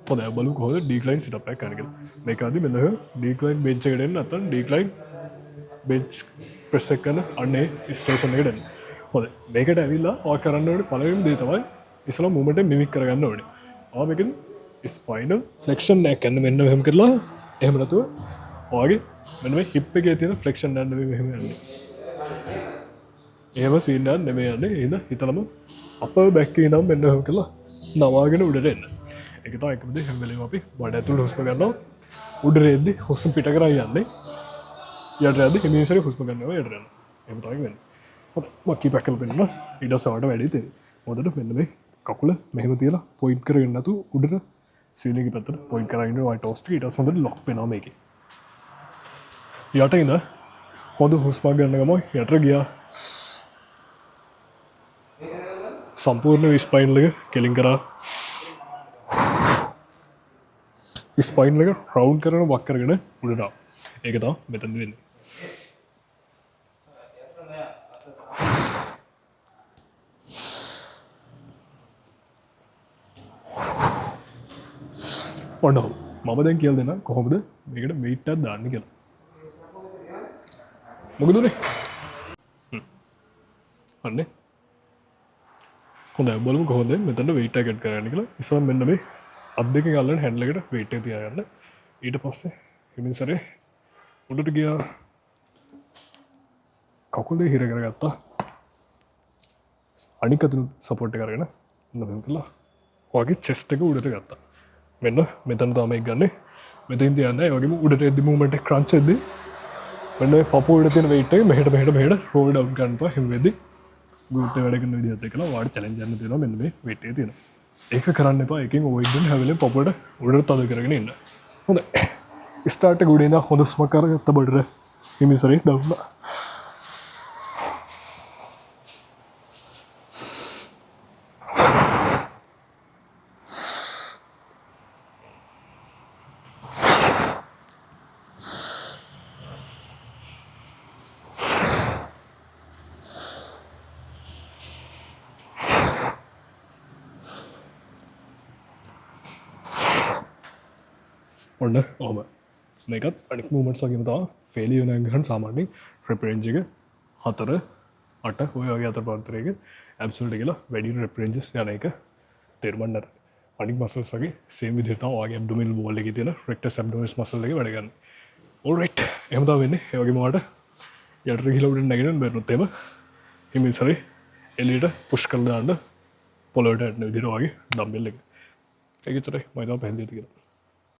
හොඳයි බලමු කොහොමද ඩික්ලයින් සෙටප් එකක් කරන්නේ කියලා. මේක අද මෙන්න ඩික්ලයින් බෙන්ච් එකට එන්න නැත්නම් ඩික්ලයින් බෙන්ච් ප්‍රෙස් එක කරන අන්නේ ස්ටේෂන් එකට එන්න. හොඳයි මේකට ඇවිල්ලා ඔය කරන්න ඕනේ පළවෙනිම දේ තමයි ඉස්සලා මූවමන්ට් එක මිමික් කරගන්න ඕනේ. ආ මේකෙන් ස්පයිනල් ෆ්ලෙක්ෂන් එක ගන්න මෙන්න මෙහෙම කරලා එහෙම නැතුව ඔයගේ මෙන්න මේ හිප් එකේ තියෙන ෆ්ලෙක්ෂන් එක නෙමෙයි මෙහෙම යන්නේ. එහෙම සීන් එකක් නෙමෙයි යන්නේ. එහෙනම් හිතලම අපර් බෑක් එකේ ඉඳන් මෙන්න මෙහෙම කරලා නවාගෙන උඩට එන්න. ඒක තමයි එකම දේ හැම වෙලේම අපි බඩ ඇතුළේ හුස්ම ගන්නවා උඩට එද්දි හුස්ම පිට කරා යන්නේ යට යද්දි හිමින්සරේ හුස්ම ගන්නවා යට යනවා එහෙම තමයි වෙන්නේ හොඳයි මම කීපයක් කරලා දෙන්නම් ඊට පස්සේ ඔයාලට වැඩි තියෙන්නේ මොකද මෙන්න මේ කකුල මෙහෙම තියලා පොයින්ට් කරගෙන නැතු උඩට සීලින් එක පැත්තට පොයින්ට් කරගෙන ඉන්නවා වයිට් ටෝස්ට් එක ඊට පස්සේ හොඳට ලොක් වෙනවා මේකේ යට ඉඳ හොඳ හුස්මක් ගන්න ගමන් යට ගියා සම්පූර්ණ ස්පයින් එක කෙලින් කරා ස්පයින් එක රවුන්ඩ් කරන වක් කරගෙන උඩට ආවා. ඒක තමයි මෙතනදි වෙන්නේ. ඔන්න මම දැන් කියලා දෙන්න කොහොමද මේකට වෙයිට් එකක් දාන්නේ කියලා. මොකද උනේ? අන්නේ. හොඳයි බලමු කොහොමද මෙතන වෙයිට් එක ඇඩ් කරන්නේ කියලා. ඉස්සෙල්ලා මෙන්න මේ අත් දෙකෙන් අල්ලන හැන්ඩල් එකට වෙයිට් එක තියාගන්න. ඊට පස්සේ හිමින් සැරේ උඩට ගියා. කකුල දෙක හිර කරගත්තා. අනික අතින් සපෝට් එක අරගෙන මෙන්න කරලා ඔයගේ චෙස්ට් එක උඩට ගත්තා. මෙන්න මෙතන තමයි ගන්නෙ. මෙතෙන් තියන්නේ ඒ වගේම උඩට එද්දි මූවමන්ට් එක ක්‍රන්ච් එද්දි මෙන්න පපුව උඩ තියෙන වෙයිට් එක මෙහෙට රෝල් ඩවුන් කරනවා හිම වෙද්දි ගුරුත්වය වැඩ කරන විදිහත් එක්කලා වාට චැලෙන්ජ් එකක් තියෙනවා මෙන්න මේ වෙයිට් එක තියෙනවා. ඒක කරන්න එපා. එකෙන් ඔයිඩෙන් හැවෙලෙන් පපුවට උඩට තද කරගෙන ඉන්න. හොඳයි. ස්ටාර්ට් එක උඩින් ඉඳන් හොඳ ස්මක් කරගත්ත බඩට හිමිසරේ ඩවුන්ලා. ඔන්න ඔහම මේකත් අනික් මූවමන්ට්ස් වගේම තමයි ෆේලියර් වෙන ගහන සාමාන්‍යයෙන් රෙප් රේන්ජ් එක 4 8 ඔය වගේ අතර පාර්තරයක ඇබ්සොලූට් කියලා වැඩි රෙප් රේන්ජස් යන එක තේරුම් ගන්න. අනික් මසල්ස් වගේ සේම් විදිහට තමයි ඔයගේ ඇබ්ඩොමිනල් වෝල් එකේ තියෙන රෙක්ටස් ඇබ්ඩොමිනස් මසල් එකේ වැඩ ගන්න. ඔල්රයිට් එහෙම තමයි වෙන්නේ. ඒ වගේම ඔයාලට යටට ගිහලා උඩින් නැගිටින්න බැරිනොත් එහෙම හිමින් සරේ එළියට පුෂ් කරලා දාන්න පොළොවට යන විදිහට වගේ ඩම්බෙල් එක. ඒක විතරයි මම හිතුවා පැහැදිලි කියලා.